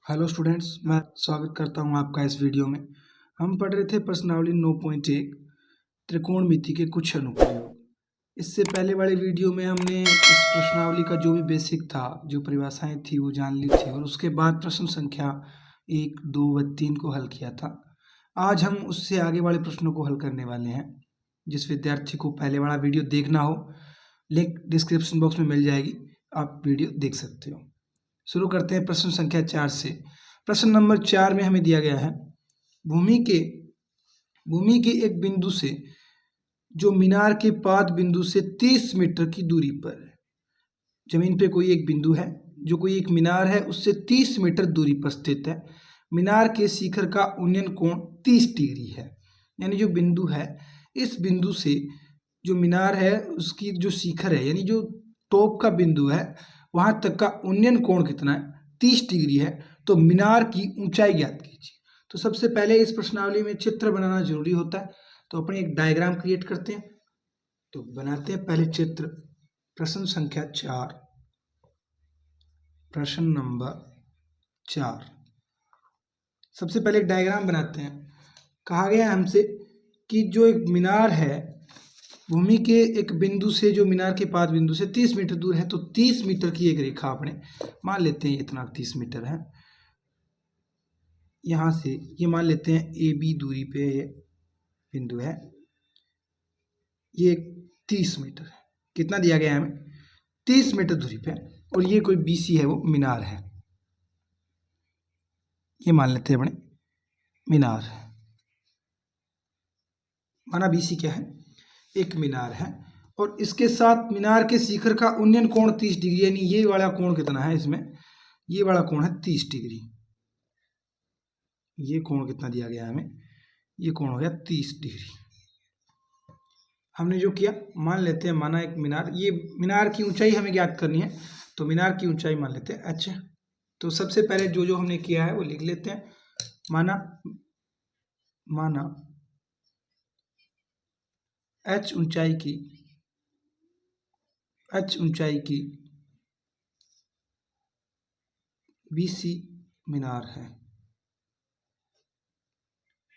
Hello students, मैं स्वागत करता हूं आपका इस वीडियो में। हम पढ़ रहे थे प्रश्नावली 9.1 त्रिकोणमिति के कुछ अनुप्रयोग। इससे पहले वाले वीडियो में हमने इस प्रश्नावली का जो भी बेसिक था, जो परिभाषाएं थी वो जान ली थी और उसके बाद प्रश्न संख्या 1, 2 व 3 को हल किया था। आज हम उससे आगे वाले प्रश्नों को हल करने वाले हैं। जिस विद्यार्थी को पहले वाला वीडियो देखना हो, लिंक डिस्क्रिप्शन बॉक्स में मिल जाएगी, आप वीडियो देख सकते हो। शुरू करते हैं प्रश्न संख्या 4 से। प्रश्न नंबर 4 में हमें दिया गया है, भूमि के एक बिंदु से जो मीनार के पाद बिंदु से 30 मीटर की दूरी पर है। जमीन पे कोई एक बिंदु है, जो कोई एक मीनार है, उससे 30 मीटर दूरी पर स्थित है। मीनार के शिखर का उन्नयन कोण 30 डिग्री है। यानी जो बिंदु है, इस बिंदु से जो मीनार है उसकी जो शिखर है, यानी जो टॉप का बिंदु है, वहां तक का उन्नयन कोण कितना है? 30 डिग्री है। तो मीनार की ऊंचाई ज्ञात कीजिए। तो सबसे पहले इस प्रश्नावली में चित्र बनाना जरूरी होता है, तो अपने एक डायग्राम क्रिएट करते हैं। तो बनाते हैं पहले चित्र। प्रश्न संख्या 4, प्रश्न नंबर 4। सबसे पहले एक डायग्राम बनाते हैं। कहा गया हमसे कि जो एक मीनार है, भूमि के एक बिंदु से जो मीनार के पाद बिंदु से 30 मीटर दूर है, तो 30 मीटर की एक रेखा अपने मान लेते हैं, इतना 30 मीटर है। यहां से ये मान लेते हैं AB दूरी पे ये बिंदु है, ये 30 मीटर है। कितना दिया गया है हमें? 30 मीटर दूरी पे। और ये कोई BC है, वो मीनार है। ये मान लेते हैं अपने मीनार है, माना BC क्या है? एक मीनार है। और इसके साथ मीनार के शिखर का उन्नयन कोण 30 डिग्री, यानी ये वाला कोण कितना है इसमें? ये वाला कोण है 30 डिग्री। ये कोण कितना दिया गया है हमें? ये कोण हो गया 30 डिग्री। हमने जो किया, मान लेते हैं, माना एक मीनार, ये मीनार की ऊंचाई हमें ज्ञात करनी है, तो मीनार की ऊंचाई मान लेते हैं h। तो सबसे पहले जो जो हमने किया है वो लिख लेते हैं। माना h ऊंचाई की BC मीनार है,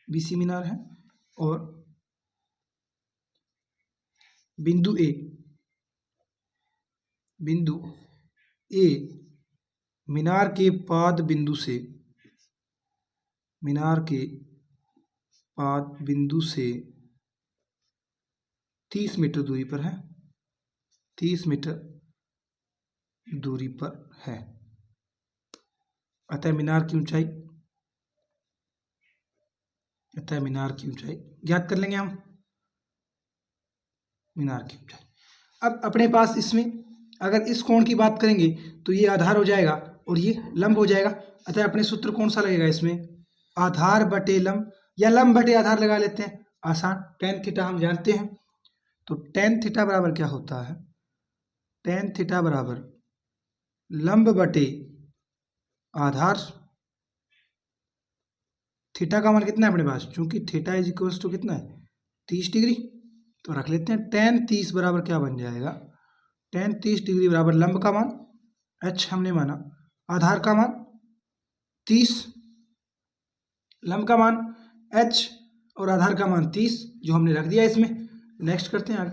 BC मीनार है। और बिंदु A मीनार के पाद बिंदु से 30 मीटर दूरी पर है, 30 मीटर दूरी पर है। अतः मीनार की ऊंचाई ज्ञात कर लेंगे हम, मीनार की ऊंचाई। अब अपने पास इसमें अगर इस कोण की बात करेंगे तो ये आधार हो जाएगा और ये लंब हो जाएगा। अतः अपने सूत्र कौन सा लगेगा इसमें? आधार बटे लंब, या लंब बटे आधार लगा लेते हैं, आसान। tan थीटा हम जानते हैं, तो tan थीटा बराबर क्या होता है? tan थीटा बराबर लंब बटे आधार। थीटा का मान कितना है अपने पास? चूंकि थीटा इज इक्वल्स टू कितना है? 30 डिग्री। तो रख लेते हैं tan 30 बराबर क्या बन जाएगा? tan 30 डिग्री बराबर लंब का मान h हमने माना, आधार का मान 30, लंब का मान h और आधार का मान 30, जो हमने रख दिया इसमें। नेक्स्ट करते हैं आगे।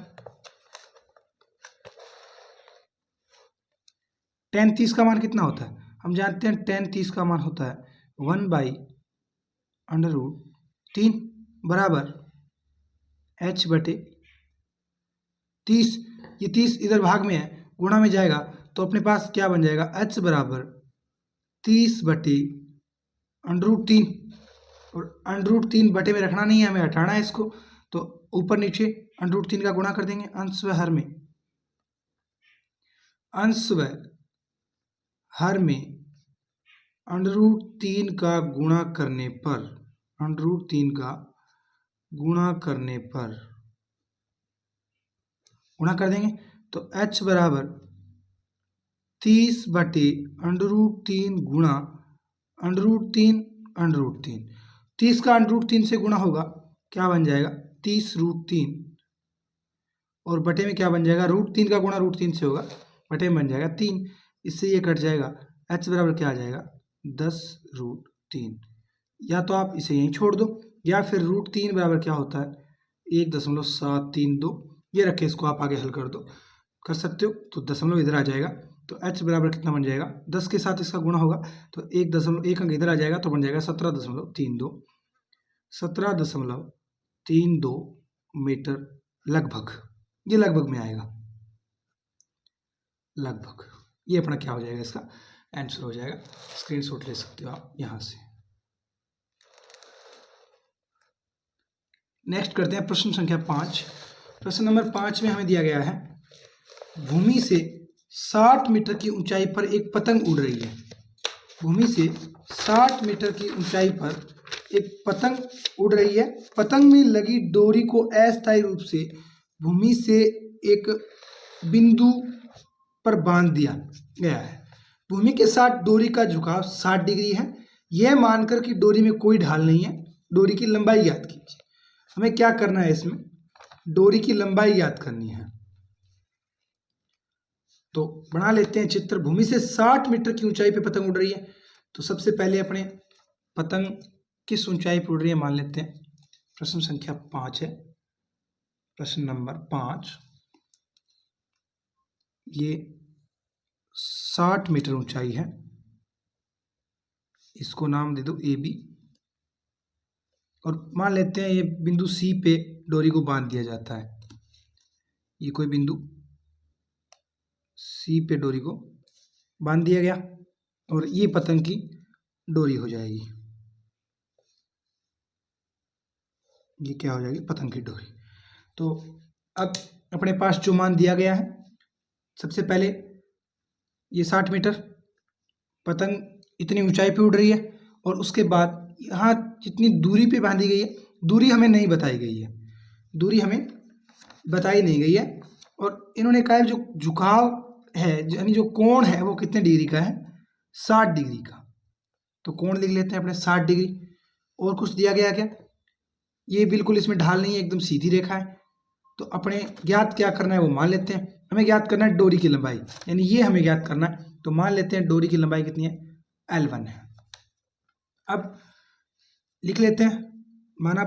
tan 30 का मान कितना होता है? हम जानते हैं tan 30 का मान होता है 1/√3 बराबर h बटे 30। ये 30 इधर भाग में है, गुणा में जाएगा, तो अपने पास क्या बन जाएगा? h बराबर 30 बटे √3। और √3 बटे में रखना नहीं है, हमें हटाना है इसको। तो ऊपर नीचे √3 का गुणा कर देंगे, अंश व हर में √3 का गुणा करने पर गुणा कर देंगे, तो h बराबर 30 बटे √3 गुणा √3 30 का √3 से गुणा होगा, क्या बन जाएगा? 30√3। और बटे में क्या बन जाएगा? √3 का गुणा √3 से होगा, बटे में बन जाएगा 3। इससे ये कट जाएगा, h बराबर क्या आ जाएगा? 10√3। या तो आप इसे यहीं छोड़ दो, या फिर √3 बराबर क्या होता है 1.732। ये रखे, इसको आप आगे हल कर सकते हो। तो दशमलव इधर आ जाएगा, तो h बराबर कितना बन जाएगा, 10 के साथ इसका गुणा होगा तो 1 अंक इधर आ जाएगा, तो बन जाएगा 17.32। 17.32 मीटर लगभग, ये लगभग में आएगा, लगभग। ये अपना क्या हो जाएगा, इसका आंसर हो जाएगा। स्क्रीनशॉट ले सकते हो आप यहां से। नेक्स्ट करते हैं प्रश्न संख्या 5। प्रश्न नंबर 5 में हमें दिया गया है, भूमि से 60 मीटर की ऊंचाई पर एक पतंग उड़ रही है। भूमि से 60 मीटर की ऊंचाई पर एक पतंग उड़ रही है। पतंग में लगी डोरी को अस्थायी रूप से भूमि से एक बिंदु पर बांध दिया गया है। भूमि के साथ डोरी का झुकाव 60 डिग्री है। यह मानकर कि डोरी में कोई ढाल नहीं है, डोरी की लंबाई याद कीजिए। हमें क्या करना है, इसमें डोरी की लंबाई याद करनी है। तो बना लेते हैं चित्र। भूमि से 60 मीटर की ऊंचाई पे पतंग उड़ रही है। तो सबसे पहले अपने पतंग किस ऊंचाई पर उड़ रही है मान लेते हैं। प्रश्न संख्या 5 है, प्रश्न नंबर 5। ये 60 मीटर ऊंचाई है, इसको नाम दे दो AB। और मान लेते हैं ये बिंदु C पे डोरी को बांध दिया जाता है। ये कोई बिंदु C पे डोरी को बांध दिया गया और ये पतंग की डोरी हो जाएगी। ये क्या हो जाएगी, पतंग की डोरी। तो अब अपने पास जो मान दिया गया है, सबसे पहले ये 60 मीटर पतंग इतनी ऊंचाई पे उड़ रही है, और उसके बाद यहाँ जितनी दूरी पे बांधी गई है, दूरी हमें नहीं बताई गई है, दूरी हमें बताई नहीं गई है। और इन्होंने कहा है जो झुकाव है, यानी जो कोण है वो कितने डिग्री का है, 60 डिग्री का। तो कोण लिख लेते हैं अपने 60 डिग्री। और कुछ दिया गया क्या, ये बिल्कुल इसमें ढाल नहीं है, एकदम सीधी रेखा है। तो अपने ज्ञात क्या करना है वो मान लेते हैं। हमें ज्ञात करना है डोरी की लंबाई, यानी ये हमें ज्ञात करना है। तो मान लेते हैं डोरी की लंबाई कितनी है, L1 है। अब लिख लेते हैं, माना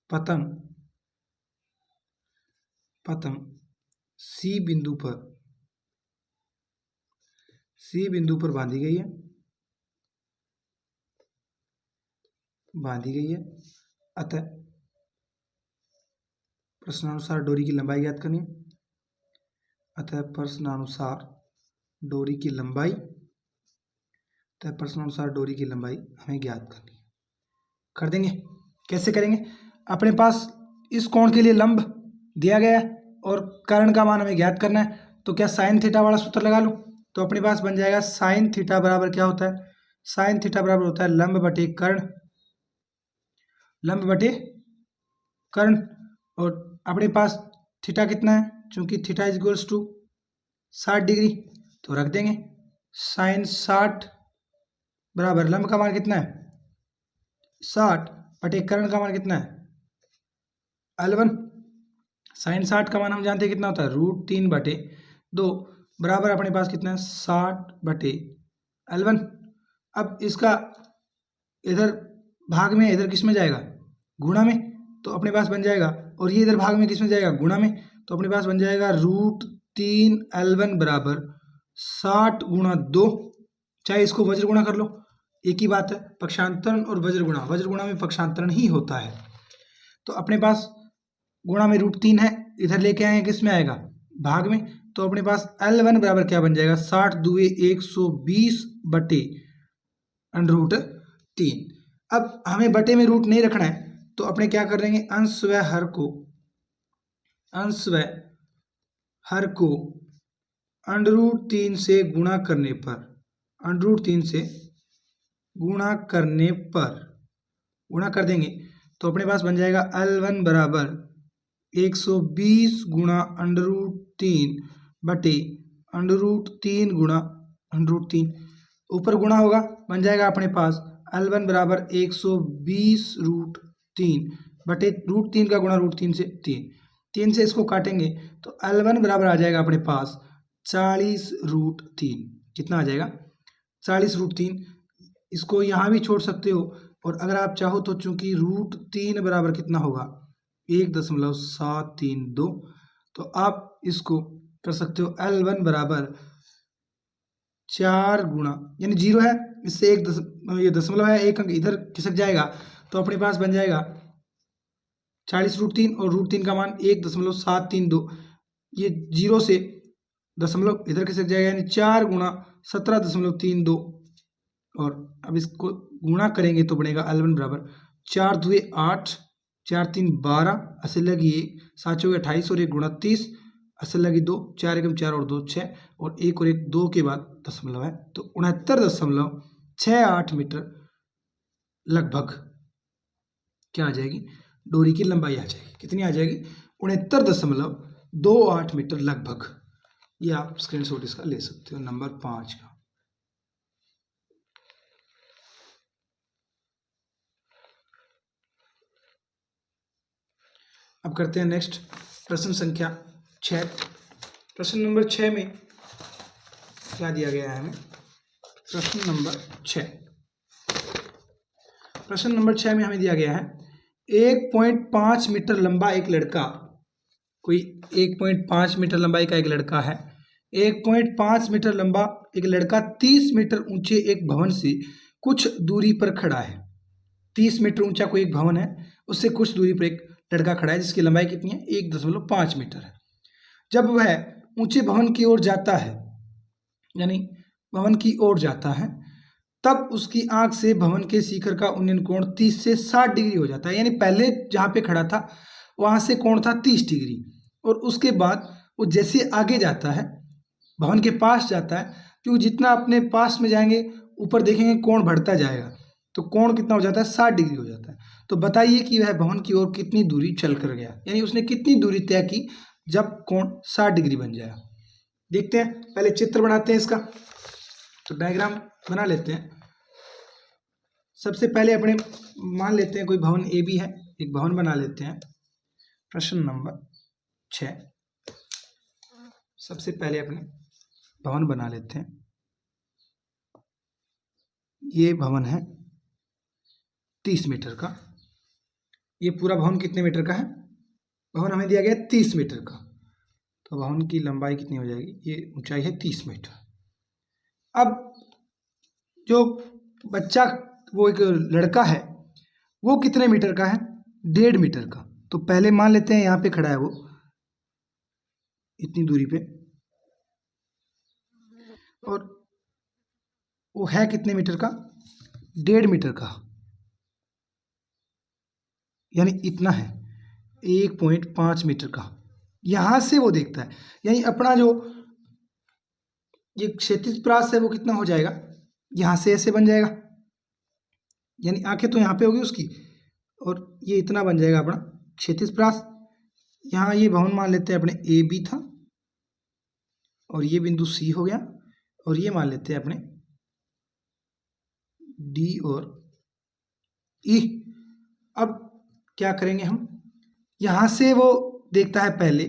पतंग C बिंदु पर बांधी गई है, अतः प्रश्नानुसार डोरी की लंबाई ज्ञात करनी है। अतः प्रश्नानुसार डोरी की लंबाई हमें ज्ञात करनी है। कर देंगे, कैसे करेंगे, अपने पास इस कोण के लिए लंब दिया गया है और कर्ण का मान हमें ज्ञात करना है। तो क्या साइन थीटा वाला सूत्र लगा लो। तो अपने पास बन जाएगा साइन थीटा बराबर क्या होता है, साइन थीटा बराबर होता है लंब बटे कर्ण। और अपने पास थीटा कितना है, चूंकि theta is equals to 60 degree, तो रख देंगे साइन 60 बराबर लंब का मान कितना है 60 बटे कर्ण का मान कितना है L1। साइन 60 का मान हम जानते हैं कितना होता है √3/2 बराबर अपने पास कितना है 60/L1। अब इसका इधर भाग में, इधर किस में जाएगा, गुणा में। तो अपने पास बन जाएगा, और ये इधर भाग में किस में जाएगा, गुणा में। तो अपने पास बन जाएगा √3L1 बराबर 60 गुणा 2। चाहे इसको वज्र गुणा कर लो, एक ही बात है, पक्षांतरण और वज्र गुणा में पक्षांतरण ही होता है। तो अपने पास गुणा में √3 है, इधर लेके आए किस में आएगा, भाग में। तो अपने पास L1 बराबर क्या बन जाएगा 60 दूए 120/√3। अब हमें बटे में रूट नहीं रखना है, तो अपने क्या कर देंगे, अंश व हर को √3 से गुणा करने पर गुणा कर देंगे। तो अपने पास बन जाएगा L1 बराबर 120 गुणा √3 बटे √3 गुणा √3। ऊपर गुणा होगा, बन जाएगा अपने पास L1 बराबर 120√3 बटे √3 का गुणा √3 से 3 से इसको काटेंगे तो L1 बराबर आ जाएगा अपने पास 40√3 कितना आ जाएगा 40√3। इसको यहाँ भी छोड़ सकते हो, और अगर आप चाहो तो चूंकि √3 बराबर कितना होगा 1.732, तो आप इसको कर सकते हो L1 बराबर 4 गुणा, यानी 0 है, इससे ये दशमलव है, एक अंक इधर खिसक जाएगा, तो अपने पास बन जाएगा 40√3 और √3 का मान 1.732, ये 0 से दशमलव इधर खिसक जाएगा, यानी 4 गुणा 17.32, और अब इसको गुणा करेंगे तो बनेगा L1 बराबर 4 2 8, 4 3 12, असल लगी 7 चौके 28 और 1 गुणा 30, असल लगी 2, 4 एकम 4 और 2 6, और 1 और 1 2 के बाद दशमलव है, तो 69.68 मीटर लगभग क्या आ जाएगी डोरी की लंबाई आ जाएगी। कितनी आ जाएगी 69.28 मीटर लगभग। ये आप स्क्रीनशॉट इसका ले सकते हो, नंबर 5 का। अब करते हैं नेक्स्ट प्रश्न संख्या 6। प्रश्न नंबर 6 में क्या दिया गया है हमें, प्रश्न नंबर 6 में हमें दिया गया है 1.5 मीटर लंबा एक लड़का, कोई 1.5 मीटर लंबाई का एक लड़का है, 1.5 मीटर लंबा एक लड़का 30 मीटर ऊंचे एक भवन से कुछ दूरी पर खड़ा है। 30 मीटर ऊंचा कोई एक भवन है, उससे कुछ दूरी पर एक लड़का खड़ा है जिसकी लंबाई कितनी है 1.5 मीटर है। जब वह ऊंचे भवन की ओर जाता है, यानी भवन की ओर जाता है, तब उसकी आंख से भवन के शिखर का उन्नयन कोण 30 से 60 डिग्री हो जाता है। यानी पहले जहां पे खड़ा था वहां से कोण था 30 डिग्री, और उसके बाद वो जैसे आगे जाता है, भवन के पास जाता है, क्योंकि जितना अपने पास में जाएंगे ऊपर देखेंगे कोण बढ़ता जाएगा, तो कोण कितना हो जाता है 60 डिग्री हो जाता है। तो बताइए कि वह भवन की ओर कितनी दूरी चल कर गया, यानी उसने कितनी दूरी तय की जब कोण 60 डिग्री बन जाएगा। देखते हैं, पहले चित्र बनाते हैं इसका, तो डायग्राम बना लेते हैं। सबसे पहले अपने मान लेते हैं कोई भवन ए बी है, एक भवन बना लेते हैं। प्रश्न नंबर 6, सबसे पहले अपने भवन बना लेते हैं। ये भवन है 30 मीटर का। ये पूरा भवन कितने मीटर का है, भवन हमें दिया गया 30 मीटर का, तो भवन की लंबाई कितनी हो जाएगी, ये ऊंचाई है 30 मीटर। अब जो बच्चा, वो एक लड़का है, वो कितने मीटर का है 1.5 मीटर का। तो पहले मान लेते हैं यहाँ पे खड़ा है वो इतनी दूरी पे, और वो है कितने मीटर का 1.5 मीटर का, यानी इतना है 1.5 मीटर का। यहां से वो देखता है, यानी अपना जो ये क्षैतिज प्रास है वो कितना हो जाएगा, यहां से ऐसे बन जाएगा, यानी आंखें तो यहाँ पे होगी उसकी, और ये इतना बन जाएगा अपना क्षैतिज प्रास। यहाँ ये भवन मान लेते हैं अपने ए बी था, और ये बिंदु सी हो गया, और ये मान लेते हैं अपने डी और ई। अब क्या करेंगे हम, यहां से वो देखता है पहले,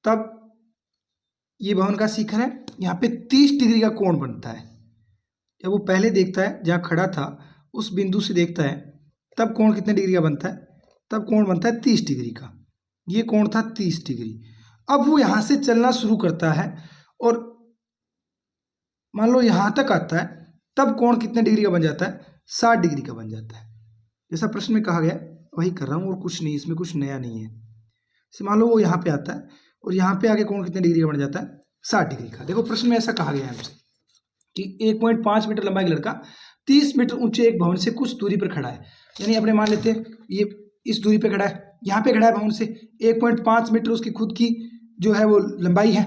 तब ये भवन का शिखर है, यहाँ पे 30 डिग्री का कोण बनता है। जब वो पहले देखता है जहाँ खड़ा था उस बिंदु से देखता है, तब कोण कितने डिग्री का बनता है, तब कोण बनता है 30 डिग्री का। ये कोण था 30 डिग्री। अब वो यहाँ से चलना शुरू करता है, और मान लो यहाँ तक आता है, तब कोण कितने डिग्री का बन जाता है 60 डिग्री का बन जाता है। जैसा प्रश्न में कहा गया वही कर रहा हूँ, और कुछ नहीं, इसमें कुछ नया नहीं है। जैसे मान लो वो यहाँ पे आता है, और यहाँ पे आके कोण कितने डिग्री का बन जाता है 60 डिग्री का। देखो प्रश्न में ऐसा कहा गया है हमसे कि 1.5 मीटर लंबा एक लड़का 30 मीटर ऊंचे एक भवन से कुछ दूरी पर खड़ा है, यानी अपने मान लेते हैं ये इस दूरी पे खड़ा है, यहाँ पे खड़ा है भवन से 1.5 मीटर उसकी खुद की जो है वो लंबाई है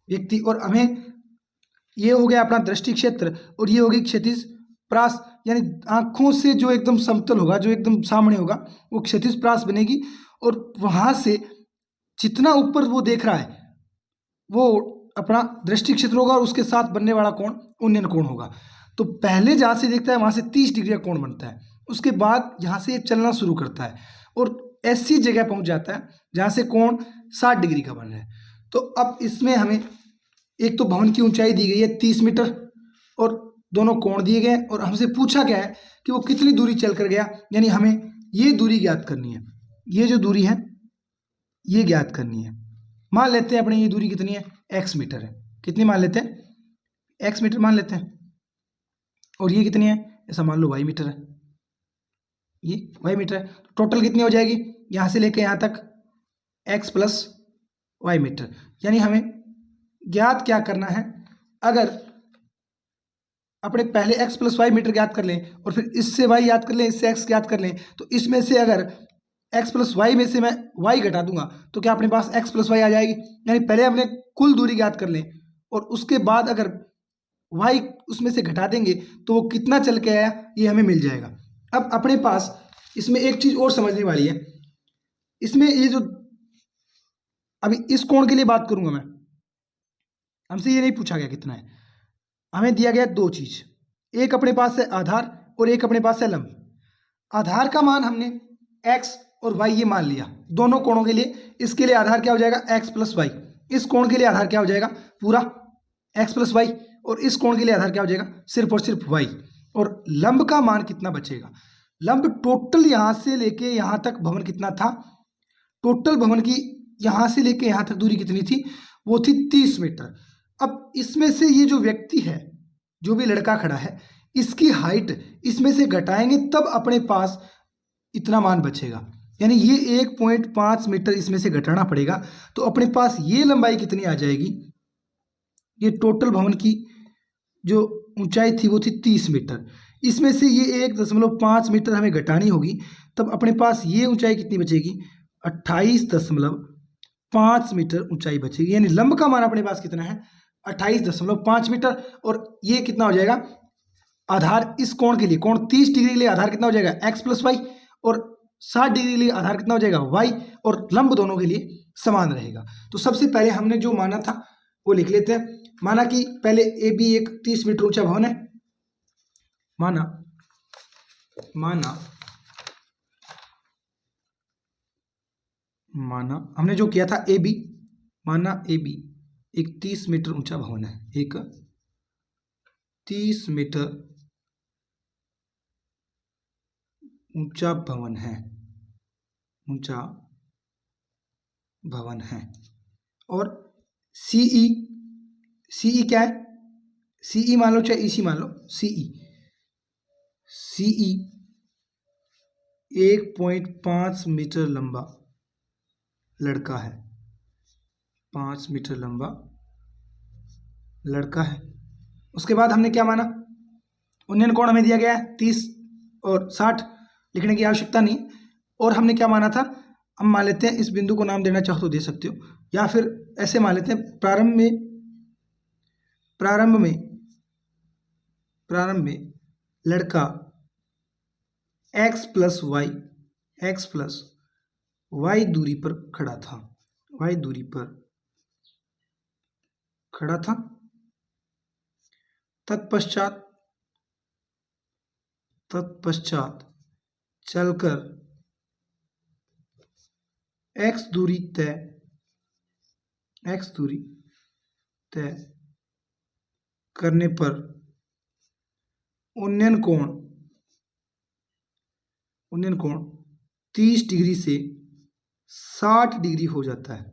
व्यक्ति, और हमें ये हो गया अपना दृष्टि क्षेत्र, और ये होगी क्षैतिज प्रास, यानी आंखों से जो एकदम समतल होगा, जो एकदम सामने होगा, वो क्षैतिज प्रास बनेगी, और वहां से जितना ऊपर वो देख रहा है वो अपना दृष्टि क्षेत्र होगा, और उसके साथ बनने वाला कोण उन्नयन कोण होगा। तो पहले जहां से देखता है वहां से 30 डिग्री का कोण बनता है, उसके बाद यहाँ से ये चलना शुरू करता है, और ऐसी जगह पहुंच जाता है जहां से कोण 60 डिग्री का बन रहा है। तो अब इसमें हमें एक तो भवन की ऊंचाई दी गई है 30 मीटर और दोनों कोण दिए गए हैं और हमसे पूछा गया है कि वो कितनी दूरी चल कर गया, यानी हमें ये दूरी ज्ञात करनी है। ये जो दूरी है ये ज्ञात करनी है। मान लेते हैं अपने ये दूरी कितनी है, x मीटर है। कितनी मान लेते हैं, x मीटर मान लेते हैं। और ये कितनी है, ऐसा मान लो y मीटर है, ये y मीटर है। टोटल कितनी हो जाएगी यहाँ से लेके यहाँ तक, x प्लस y मीटर। यानी हमें ज्ञात क्या करना है, अगर अपने पहले x प्लस वाई मीटर ज्ञात कर लें और फिर इससे y याद कर लें, इससे x ज्ञात कर लें, तो इसमें से अगर x प्लस वाई में से मैं y घटा दूंगा तो क्या अपने पास x प्लस वाई आ जाएगी। यानी पहले हमने कुल दूरी ज्ञात कर लें और उसके बाद अगर y उसमें से घटा देंगे तो वो कितना चल के आया ये हमें मिल जाएगा। अब अपने पास इसमें एक चीज़ और समझने वाली है, इसमें ये जो अभी इस कोण के लिए बात करूंगा मैं, हमसे ये नहीं पूछा गया कितना है, हमें दिया गया दो चीज, एक अपने पास है आधार और एक अपने पास है लंब। आधार का मान हमने x और y ये मान लिया दोनों कोणों के लिए। इसके लिए आधार क्या हो जाएगा, x प्लस वाई। इस कोण के लिए आधार क्या हो जाएगा, पूरा x प्लस वाई। और इस कोण के लिए आधार क्या हो जाएगा, सिर्फ और सिर्फ y। और लंब का मान कितना बचेगा, लंब टोटल यहां से लेके यहां तक भवन कितना था, टोटल भवन की यहां से लेके यहां तक दूरी कितनी थी, वो थी 30 मीटर। अब इसमें से ये जो व्यक्ति है, जो भी लड़का खड़ा है, इसकी हाइट इसमें से घटाएंगे तब अपने पास इतना मान बचेगा। यानी ये 1.5 मीटर इसमें से घटाना पड़ेगा तो अपने पास ये लंबाई कितनी आ जाएगी, ये टोटल भवन की जो ऊंचाई थी वो थी 30 मीटर। इसमें से ये 1.5 मीटर हमें घटानी होगी तब अपने पास ये ऊंचाई कितनी बचेगी, 28.5 मीटर ऊंचाई बचेगी। यानी लंब का मान अपने पास कितना है, 28.5 मीटर। और ये कितना हो जाएगा, आधार इस कोण के लिए, कोण 30 डिग्री के लिए आधार कितना हो जाएगा, x प्लस वाई। और 60 डिग्री के लिए आधार कितना हो जाएगा, y। और लंब दोनों के लिए समान रहेगा। तो सबसे पहले हमने जो माना था वो लिख लेते हैं। माना कि पहले ए बी एक 30 मीटर ऊंचा भवन है, माना हमने जो किया था ए बी, माना ए बी एक 30 मीटर ऊंचा भवन है, एक 30 मीटर ऊंचा भवन है। और सीई क्या है, सीई मान लो चाहे ईसी मान लो, सीई 1.5 मीटर लंबा लड़का है, 5 मीटर लंबा लड़का है। उसके बाद हमने क्या माना, उन्नयन कोण हमें दिया गया है 30 और 60, लिखने की आवश्यकता नहीं। और हमने क्या माना था, हम मान लेते हैं, इस बिंदु को नाम देना चाहो तो दे सकते हो, या फिर ऐसे मान लेते हैं, प्रारंभ में लड़का x प्लस वाई दूरी पर खड़ा था, तत्पश्चात चलकर x दूरी तय करने पर उन्नयन कोण 30 डिग्री से 60 डिग्री हो जाता है,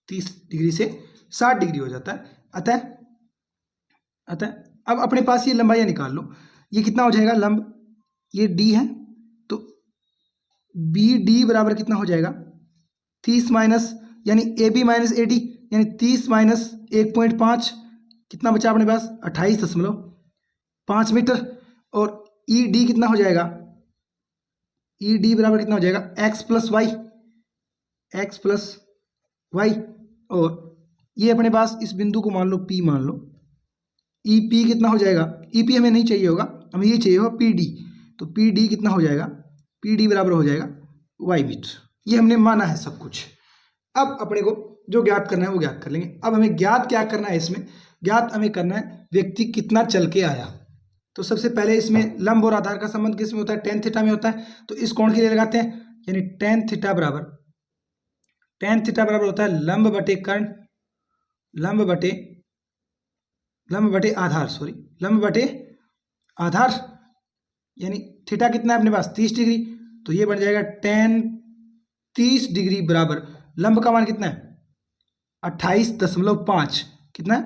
30 डिग्री से 60 डिग्री हो जाता है। अतः अब अपने पास ये लंबाई निकाल लो, ये कितना हो जाएगा, लंब ये d है तो BD बराबर कितना हो जाएगा, 30 माइनस, यानी AB माइनस AD, यानी 30 माइनस 1.5 कितना बचा अपने पास, 28.5 मीटर। और ED कितना हो जाएगा, ED बराबर कितना हो जाएगा, x प्लस वाई। और ये अपने पास इस बिंदु को मान लो P मान लो, EP कितना हो जाएगा, EP हमें नहीं चाहिए होगा, हमें ये चाहिए होगा PD। तो PD कितना हो जाएगा, PD बराबर हो जाएगा y मीटर। ये हमने माना है सब कुछ। अब अपने को जो ज्ञात करना है वो ज्ञात कर लेंगे। अब हमें ज्ञात क्या करना है, इसमें ज्ञात हमें करना है व्यक्ति कितना चल के आया। तो सबसे पहले इसमें लंब और आधार का संबंध किस में होता है, tan थीटा में होता है। तो इस कोण के लिए लगाते हैं, यानी tan थीटा बराबर होता है लंब बटे कर्ण लंब बटे आधार, सॉरी लंब बटे आधार, यानी थीटा कितना है अपने पास 30 डिग्री, तो ये बन जाएगा tan 30 डिग्री बराबर लंब का मान कितना है 28.5, कितना है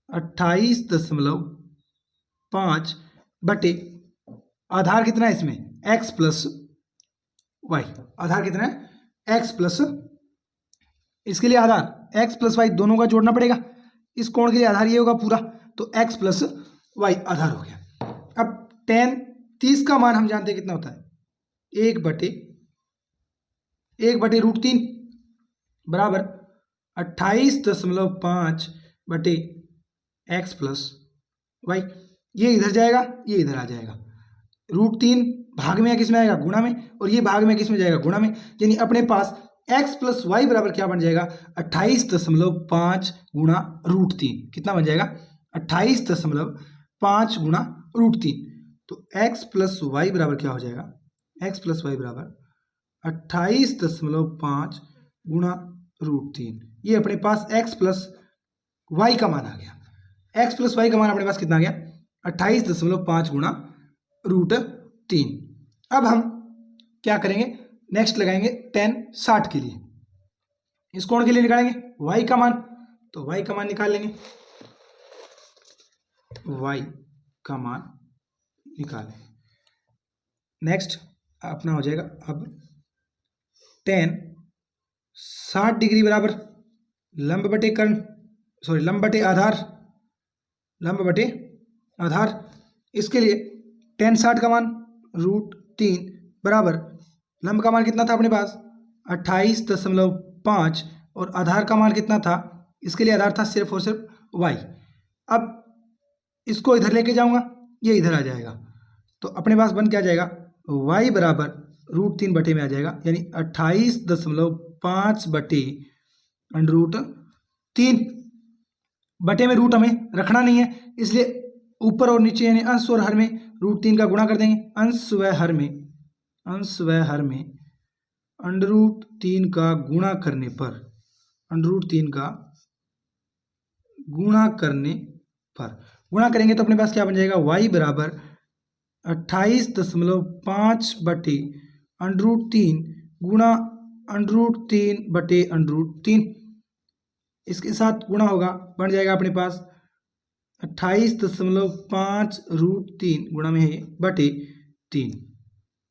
28.5 बटे आधार कितना है इसमें x प्लस वाई, आधार कितना है x प्लस, इसके लिए आधार x प्लस वाई दोनों का जोड़ना पड़ेगा, इस कोण के लिए आधार ये होगा पूरा, तो x प्लस वाई आधार हो गया। अब tan 30 का मान हम जानते हैं कितना होता है 1 बटे √3 बराबर 28.5 बटे x प्लस वाई, ये इधर जाएगा ये इधर आ जाएगा, √3 भाग में या किस में आएगा गुणा में, और ये भाग में किस में जाएगा गुणा में, यानी अपने पास x प्लस वाई बराबर क्या बन जाएगा 28.5 गुणा √3, कितना बन जाएगा 28.5 गुणा √3, तो x प्लस वाई बराबर क्या हो जाएगा, x प्लस वाई बराबर 28.5 गुणा √3, ये अपने पास x प्लस वाई का मान आ गया, x प्लस वाई का मान अपने पास कितना आ गया 28.5 गुणा √3। अब हम क्या करेंगे, नेक्स्ट लगाएंगे tan 60 के लिए, इस कोण के लिए निकालेंगे y का मान, तो y का मान निकाल लेंगे, y का मान निकालें। नेक्स्ट अपना हो जाएगा अब tan 60 डिग्री बराबर लंब बटे कर्ण, सॉरी लंब बटे आधार, इसके लिए tan 60 का मान √3 बराबर लंब का मान कितना था अपने पास 28.5 और आधार का मान कितना था, इसके लिए आधार था सिर्फ और सिर्फ y। अब इसको इधर लेके जाऊंगा ये इधर आ जाएगा, तो अपने पास बन क्या जाएगा y बराबर √3 बटे में आ जाएगा, यानी 28.5 बटे √3, बटे में रूट हमें रखना नहीं है, इसलिए ऊपर और नीचे यानी अंश और हर में √3 का गुणा कर देंगे, अंश व हर में √3 का गुणा करने पर गुणा करेंगे तो अपने पास क्या बन जाएगा y बराबर 28.5 बटे √3 गुणा √3 बटे √3, इसके साथ गुणा होगा बन जाएगा अपने पास 28.5 √3 गुणा में है बटे 3।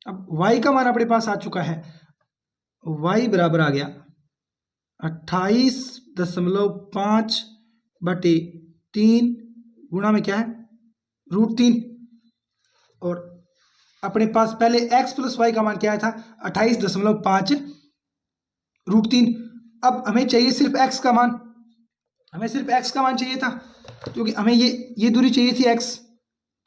अब y का मान अपने पास आ चुका है, y बराबर आ गया 28.5 बटे 3 गुणा में क्या है √3, और अपने पास पहले x प्लस वाई का मान क्या था 28.5 √3। अब हमें चाहिए सिर्फ x का मान, चाहिए था, क्योंकि हमें ये दूरी चाहिए थी x,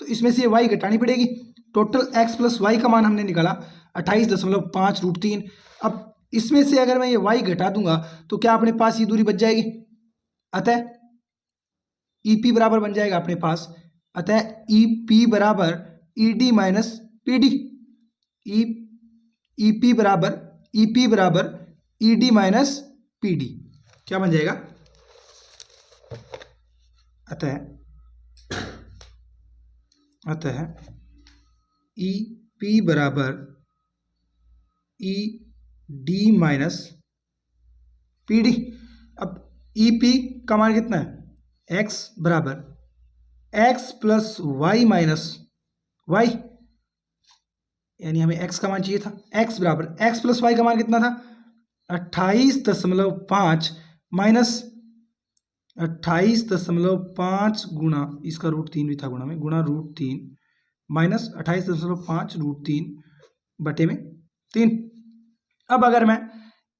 तो इसमें से y घटानी पड़ेगी, टोटल x प्लस वाई का मान हमने निकाला 28.5 √3। अब इसमें से अगर मैं ये y घटा दूंगा तो क्या अपने पास ये दूरी बच जाएगी, अतः EP बराबर बन जाएगा अपने पास, अतः EP बराबर ED माइनस PD, EP बराबर ED माइनस PD, क्या बन जाएगा, अतः EP बराबर ED माइनस PD। अब EP का मान कितना है x बराबर x plus Y minus Y, यानी हमें x का मान चाहिए था, x बराबर x प्लस वाई का मान कितना था 28.5 माइनस 28.5 गुणा इसका √3 भी था गुणा में, गुणा √3 माइनस 28.5 √3 बटे में 3। अब अगर मैं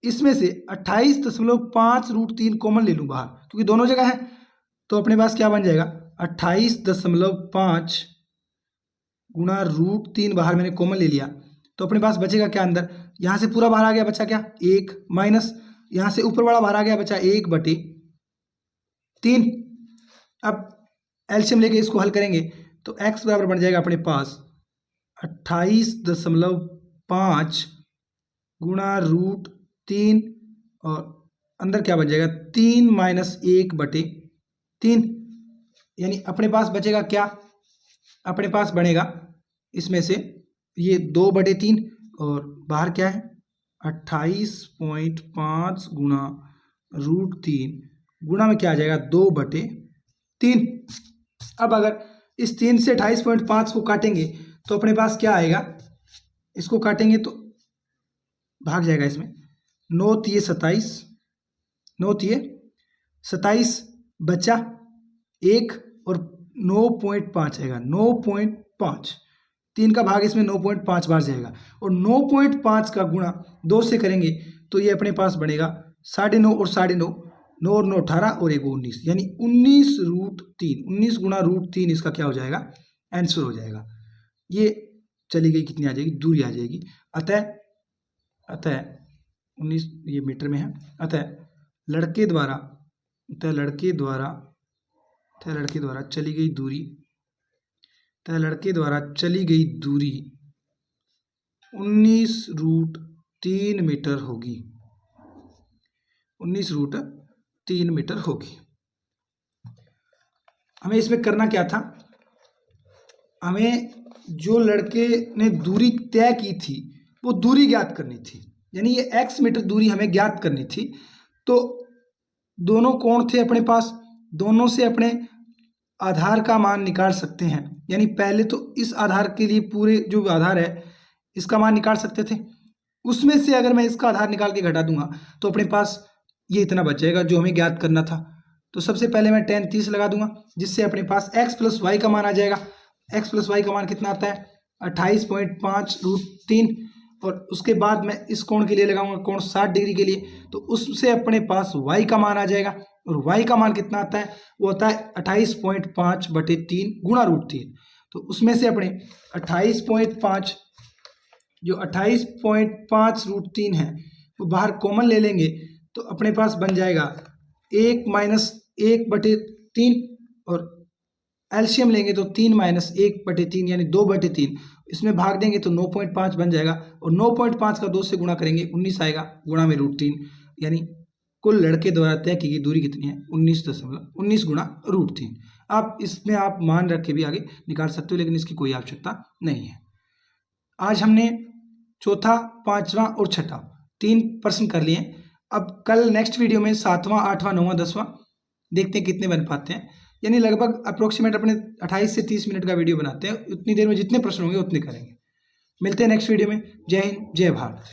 इसमें से 28.5 √3 कॉमन ले लूँ बाहर, क्योंकि दोनों जगह है, तो अपने पास क्या बन जाएगा 28.5 गुणा √3 बाहर मैंने कॉमन ले लिया, तो अपने पास बचेगा क्या अंदर, यहाँ से पूरा बाहर आ गया बचा क्या 1 माइनस यहाँ से ऊपर वाला बाहर आ गया बचा 1 बटे 3। अब एलसीएम लेके इसको हल करेंगे तो x बराबर बन जाएगा अपने पास 28.5 गुणा √3 और अंदर क्या बच जाएगा, 3 माइनस 1/3, यानी अपने पास बचेगा क्या, अपने पास बनेगा इसमें से ये 2/3 और बाहर क्या है 28.5 गुणा √3 गुणा में क्या आ जाएगा 2/3। अब अगर इस 3 से 28.5 को काटेंगे तो अपने पास क्या आएगा, इसको काटेंगे तो भाग जाएगा इसमें, 9 तिये 27, 9 तिये 27 बचा 1 और 9.5 आएगा, 9.5, 3 का भाग इसमें 9.5 बार जाएगा और 9.5 का गुणा 2 से करेंगे तो ये अपने पास बनेगा 9.5 और 9.5, 9 और 9 18 और 1 19, यानी 19√3, 19 गुणा √3 इसका क्या हो जाएगा, आंसर हो जाएगा। ये चली गई कितनी आ जाएगी, दूरी आ जाएगी। अतः 19 ये मीटर में है। अतः लड़के द्वारा चली गई दूरी 19√3 मीटर होगी, 19√3 मीटर होगी। हमें इसमें करना क्या था, हमें जो लड़के ने दूरी तय की थी वो दूरी ज्ञात करनी थी, यानी ये x मीटर दूरी हमें ज्ञात करनी थी। तो दोनों कौन थे अपने पास, दोनों से अपने आधार का मान निकाल सकते हैं, यानी पहले तो इस आधार के लिए पूरे जो आधार है इसका मान निकाल सकते थे, उसमें से अगर मैं इसका आधार निकाल के घटा दूंगा तो अपने पास ये इतना बच जाएगा जो हमें ज्ञात करना था। तो सबसे पहले मैं tan 30 लगा दूंगा, जिससे अपने पास x प्लस वाई का मान आ जाएगा। x प्लस वाई का मान कितना आता है 28.5√3, और उसके बाद मैं इस कोण के लिए लगाऊंगा कोण 60 डिग्री के लिए, तो उससे अपने पास y का मान आ जाएगा, और y का मान कितना आता है, वो आता है 28.5/3 गुणा √3। तो उसमें से अपने 28.5 जो 28.5√3 है वो बाहर कॉमन ले लेंगे तो अपने पास बन जाएगा 1 माइनस 1/3, और एलसीएम लेंगे तो 3 माइनस 1/3 यानी 2/3, इसमें भाग देंगे तो 9.5 बन जाएगा, और 9.5 का 2 से गुणा करेंगे 19 आएगा, गुणा में √3, यानी कुल लड़के द्वारा तय की गई दूरी कितनी है 19 गुणा √3। आप इसमें आप मान रख के भी आगे निकाल सकते हो, लेकिन इसकी कोई आवश्यकता नहीं है। आज हमने चौथा, पांचवा और छठा 3 प्रश्न कर लिए। अब कल नेक्स्ट वीडियो में 7वां, 8वां, 9वां, 10वां देखते हैं कितने बन पाते हैं, यानी लगभग अप्रोक्सीमेट अपने 28 से 30 मिनट का वीडियो बनाते हैं, उतनी देर में जितने प्रश्न होंगे उतने करेंगे। मिलते हैं नेक्स्ट वीडियो में। जय हिंद, जय भारत।